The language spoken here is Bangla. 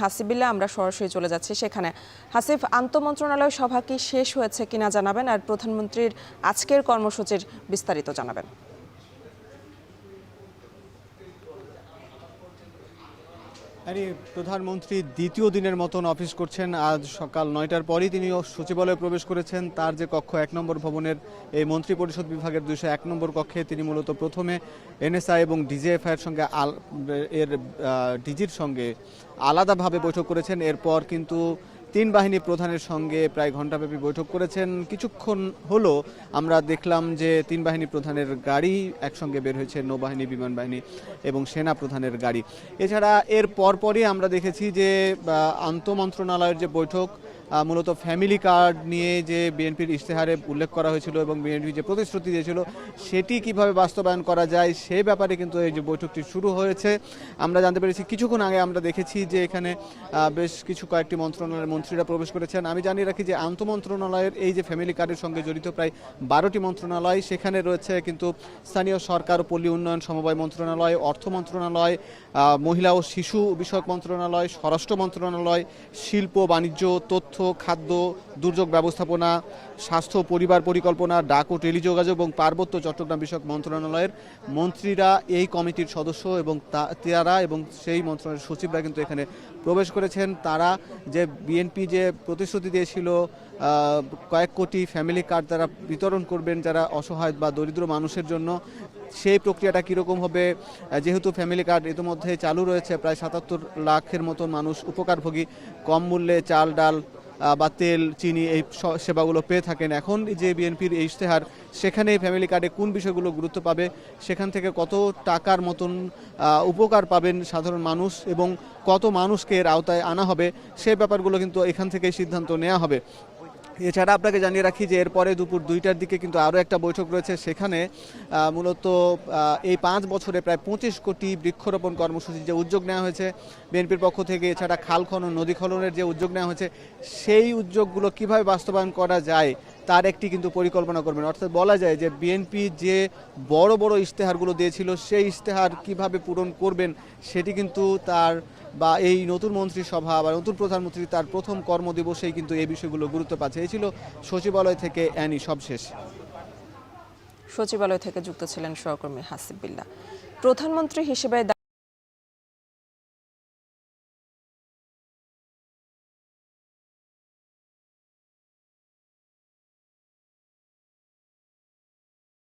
হাসিবিল্লাহ আমরা সরাসরি চলে যাচ্ছি সেখানে। হাসিফ, আন্তঃমন্ত্রণালয় সভা কি শেষ হয়েছে কিনা জানাবেন, আর প্রধানমন্ত্রীর আজকের কর্মসূচির বিস্তারিত জানাবেন। প্রধানমন্ত্রী দ্বিতীয় দিনের মতন অফিস করছেন। আজ সকাল 9টার পরই তিনি সচিবালয়ে প্রবেশ করেছেন। তার যে কক্ষ 1 নম্বর ভবনের এই মন্ত্রী পরিষদ বিভাগের 201 নম্বর কক্ষে তিনি মূলত প্রথমে এনএসআই এবং ডিজিএফআই এর সঙ্গে ডিজির সঙ্গে আলাদাভাবে বৈঠক করেছেন। এরপর কিন্তু 3 বাহিনী প্রধানের সঙ্গে প্রায় ঘণ্টাব্যাপী বৈঠক করেছেন। কিছুক্ষণ হলো আমরা দেখলাম যে 3 বাহিনী প্রধানের গাড়ি একসঙ্গে বের হয়েছে, নৌবাহিনী, বিমান বাহিনী এবং সেনা প্রধানের গাড়ি। এছাড়া এর পরপরই আমরা দেখেছি যে আন্তঃমন্ত্রণালয়ের যে বৈঠক, মূলত ফ্যামিলি কার্ড নিয়ে যে বিএনপির ইশতেহারে উল্লেখ করা হয়েছিল এবং বিএনপি যে প্রতিশ্রুতি দিয়েছিল সেটি কিভাবে বাস্তবায়ন করা যায় সেই ব্যাপারে কিন্তু এই যে বৈঠকটি শুরু হয়েছে। আমরা জানতে পেরেছি কিছুক্ষণ আগে আমরা দেখেছি যে এখানে বেশ কয়েকটি মন্ত্রণালয়ের মন্ত্রীরা প্রবেশ করেছেন। আমি জানিয়ে রাখি যে আন্তঃমন্ত্রণালয়ের এই যে ফ্যামিলি কার্ডের সঙ্গে জড়িত প্রায় 12টি মন্ত্রণালয়, সেখানে রয়েছে কিন্তু স্থানীয় সরকার ও পল্লী উন্নয়ন সমবায় মন্ত্রণালয়, অর্থ মন্ত্রণালয়, মহিলা ও শিশু বিষয়ক মন্ত্রণালয়, স্বরাষ্ট্র মন্ত্রণালয়, শিল্প বাণিজ্য, তথ্য, খাদ্য, দুর্যোগ ব্যবস্থাপনা, স্বাস্থ্য পরিবার পরিকল্পনা, ডাক ও টেলিযোগাযোগ এবং পার্বত্য চট্টগ্রাম বিষয়ক মন্ত্রণালয়ের মন্ত্রীরা এই কমিটির সদস্য এবং তারা এবং সেই মন্ত্রণালয়ের সচিবরা কিন্তু এখানে প্রবেশ করেছেন। তারা যে বিএনপি যে প্রতিশ্রুতি দিয়েছিল কয়েক কোটি ফ্যামিলি কার্ড তারা বিতরণ করবেন যারা অসহায় বা দরিদ্র মানুষের জন্য, সেই প্রক্রিয়াটা কীরকম হবে, যেহেতু ফ্যামিলি কার্ড ইতিমধ্যে চালু রয়েছে, প্রায় 77 লাখের মতন মানুষ উপকারভোগী, কম মূল্যে চাল ডাল বা তেল চিনি এই সেবাগুলো পেয়ে থাকেন। এখন যে বিএনপির এই ইশতেহার, সেখানে ফ্যামিলি কার্ডে কোন বিষয়গুলো গুরুত্ব পাবে, সেখান থেকে কত টাকার মতন উপকার পাবেন সাধারণ মানুষ এবং কত মানুষকে এর আওতায় আনা হবে, সেই ব্যাপারগুলো কিন্তু এখান থেকেই সিদ্ধান্ত নেওয়া হবে। এছাড়া আপনাকে জানিয়ে রাখি যে এরপরে দুপুর 2টার দিকে কিন্তু আরও একটা বৈঠক রয়েছে। সেখানে মূলত এই 5 বছরে প্রায় 25 কোটি বৃক্ষরোপণ কর্মসূচির যে উদ্যোগ নেওয়া হয়েছে বিএনপির পক্ষ থেকে, এছাড়া খাল খনন, নদী খননের যে উদ্যোগ নেওয়া হয়েছে, সেই উদ্যোগগুলো কিভাবে বাস্তবায়ন করা যায় তার একটি কিন্তু পরিকল্পনা করবেন। অর্থাৎ বলা যায় যে বিএনপি যে বড় বড় ইশতেহারগুলো দিয়েছিল সেই ইশতেহার কিভাবে পূরণ করবেন সেটি কিন্তু তার বা এই নতুন মন্ত্রিসভা বা নতুন প্রধানমন্ত্রী তার প্রথম কর্মদিবসেই কিন্তু এই বিষয়গুলো গুরুত্ব পাচ্ছে। এই ছিল সচিবালয় থেকে অ্যানি সবশেষ। সচিবালয় থেকে যুক্ত ছিলেন সহকর্মী হাসিবিল্লাহ। প্রধানমন্ত্রী হিসেবে